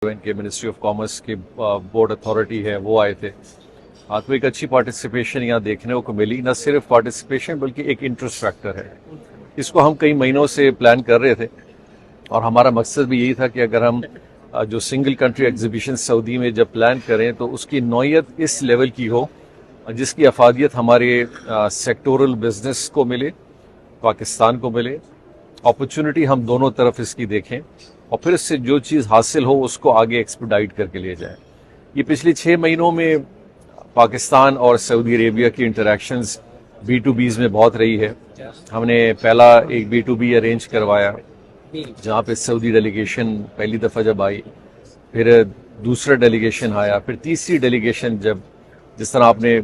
इनके ministry of commerce की board authority है वो आए थे। तो एक अच्छी पार्टिसिपेशन यहाँ देखने को मिली, न सिर्फ पार्टिसिपेशन बल्कि एक इंटरेस्ट फैक्टर है। इसको हम कई महीनों से प्लान कर रहे थे और हमारा मकसद भी यही था कि अगर हम जो सिंगल कंट्री एग्जीबिशन सऊदी में जब प्लान करें तो उसकी नौयत इस लेवल की हो जिसकी अफादियत हमारे सेक्टोरल बिजनेस को मिले, पाकिस्तान को मिले, अपॉर्चुनिटी हम दोनों तरफ इसकी देखें और फिर इससे जो चीज़ हासिल हो उसको आगे एक्सपेडाइट करके ले जाएं। ये पिछले 6 महीनों में पाकिस्तान और सऊदी अरेबिया की इंटरेक्शंस B2Bs में बहुत रही है। हमने पहला एक B2B अरेंज करवाया जहाँ पे सऊदी डेलीगेशन पहली दफ़ा जब आई, फिर दूसरा डेलीगेशन आया, फिर तीसरी डेलीगेशन जब, जिस तरह आपने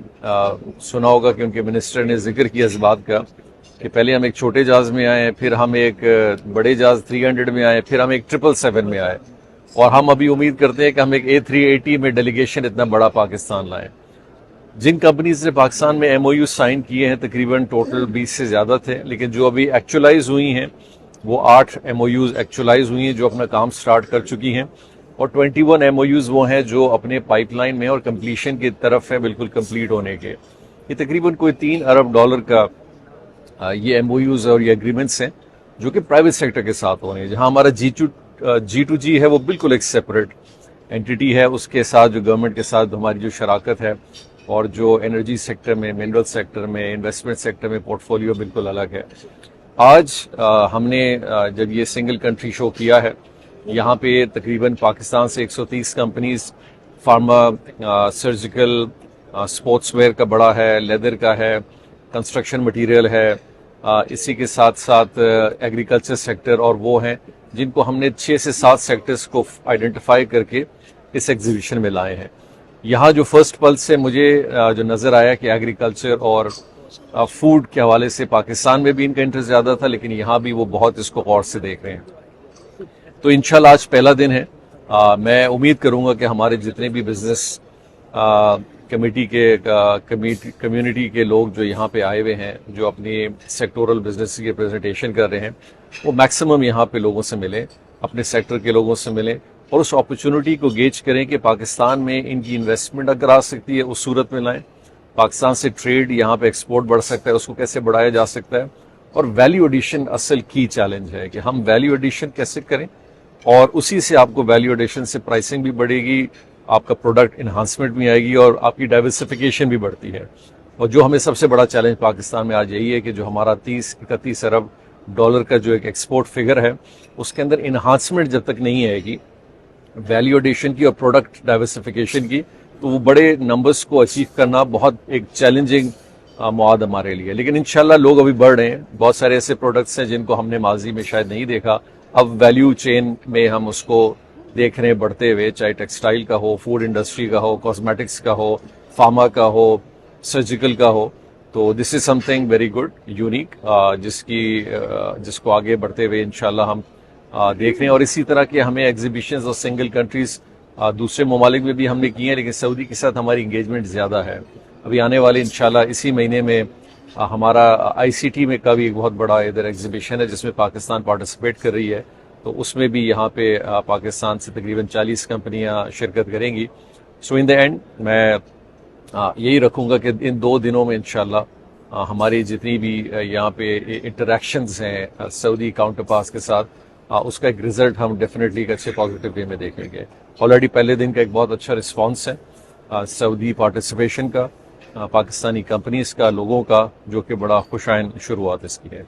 सुना होगा कि उनके मिनिस्टर ने जिक्र किया इस बात का कि पहले हम एक छोटे जहाज़ में आए, फिर हम एक बड़े जहाज़ 300 में आए, फिर हम एक 777 में आए और हम अभी उम्मीद करते हैं कि हम एक A380 में डेलीगेशन इतना बड़ा पाकिस्तान लाएं। जिन कंपनीज ने पाकिस्तान में MOU साइन किए हैं तकरीबन टोटल 20 से ज़्यादा थे, लेकिन जो अभी एक्चुअलाइज हुई हैं वो 8 MOUs एक्चुअलाइज हुई हैं जो अपना काम स्टार्ट कर चुकी हैं और 21 MOUs वो हैं जो अपने पाइपलाइन में और कंप्लीशन की तरफ है, बिल्कुल कंप्लीट होने के। ये तकरीबन कोई $3 अरब का ये MOUs और ये एग्रीमेंट्स हैं जो कि प्राइवेट सेक्टर के साथ हो रहे हैं। जहां हमारा G2G है वो बिल्कुल एक सेपरेट एंटिटी है, उसके साथ जो गवर्नमेंट के साथ हमारी जो शराकत है और जो एनर्जी सेक्टर में, मिनरल सेक्टर में, इन्वेस्टमेंट सेक्टर में पोर्टफोलियो बिल्कुल अलग है। आज हमने जब ये सिंगल कंट्री शो किया है, यहाँ पे तकरीबन पाकिस्तान से 130 companies, pharma, surgical, sports wear का बड़ा है, लेदर का है, कंस्ट्रक्शन मटेरियल है, इसी के साथ साथ एग्रीकल्चर सेक्टर, और वो हैं जिनको हमने 6 से 7 सेक्टर्स को आइडेंटिफाई करके इस एग्जीबिशन में लाए हैं। यहाँ जो फर्स्ट पल्स से मुझे जो नज़र आया कि एग्रीकल्चर और फूड के हवाले से पाकिस्तान में भी इनका इंटरेस्ट ज़्यादा था, लेकिन यहाँ भी वो बहुत इसको गौर से देख रहे हैं। तो इंशाल्लाह आज पहला दिन है। मैं उम्मीद करूँगा कि हमारे जितने भी बिजनेस कमेटी के कम्युनिटी के लोग जो यहाँ पे आए हुए हैं, जो अपनी सेक्टोरल बिजनेस की प्रेजेंटेशन कर रहे हैं, वो मैक्सिमम यहाँ पे लोगों से मिलें, अपने सेक्टर के लोगों से मिलें और उस अपॉर्चुनिटी को गेज करें कि पाकिस्तान में इनकी इन्वेस्टमेंट अगर आ सकती है उस सूरत में लाएं, पाकिस्तान से ट्रेड यहाँ पे एक्सपोर्ट बढ़ सकता है, उसको कैसे बढ़ाया जा सकता है, और वैल्यू एडिशन असल की चैलेंज है कि हम वैल्यू एडिशन कैसे करें और उसी से आपको वैल्यू एडिशन से प्राइसिंग भी बढ़ेगी, आपका प्रोडक्ट इन्हांसमेंट भी आएगी और आपकी डाइवर्सिफिकेशन भी बढ़ती है। और जो हमें सबसे बड़ा चैलेंज पाकिस्तान में आज यही है कि जो हमारा 30-31 अरब डॉलर का जो एक एक्सपोर्ट फिगर है, उसके अंदर इन्हांसमेंट जब तक नहीं आएगी वैल्यू एडिशन की और प्रोडक्ट डाइवर्सिफिकेशन की, तो वो बड़े नंबर्स को अचीव करना बहुत एक चैलेंजिंग मौद हमारे लिए। लेकिन इंशाल्लाह लोग अभी बढ़ रहे हैं, बहुत सारे ऐसे प्रोडक्ट्स हैं जिनको हमने माजी में शायद नहीं देखा, अब वैल्यू चेन में हम उसको देख रहे हैं बढ़ते हुए, चाहे टेक्सटाइल का हो, फूड इंडस्ट्री का हो, कॉस्मेटिक्स का हो, फार्मा का हो, सर्जिकल का हो। तो this is something very good, unique, जिसको आगे बढ़ते हुए इंशाल्लाह हम देख रहे हैं। और इसी तरह के हमें एग्जीबिशंस और सिंगल कंट्रीज दूसरे ममालिक में भी हमने किए हैं, लेकिन सऊदी के साथ हमारी इंगेजमेंट ज़्यादा है। अभी आने वाले इंशाल्लाह इसी महीने में हमारा ICT में का भी एक बहुत बड़ा इधर एग्जीबिशन है जिसमें पाकिस्तान पार्टिसिपेट कर रही है, तो उसमें भी यहाँ पे पाकिस्तान से तकरीबन 40 कंपनियाँ शिरकत करेंगी। सो इन द एंड मैं यही रखूँगा कि इन 2 दिनों में इंशाल्लाह हमारी जितनी भी यहाँ पे इंटरेक्शंस हैं सऊदी काउंटर पास के साथ, उसका एक रिजल्ट हम डेफिनेटली एक अच्छे पॉजिटिव वे में देखेंगे। ऑलरेडी पहले दिन का एक बहुत अच्छा रिस्पांस है सऊदी पार्टिसिपेशन का, पाकिस्तानी कंपनीज का, लोगों का, जो कि बड़ा खुशाइन शुरुआत इसकी है।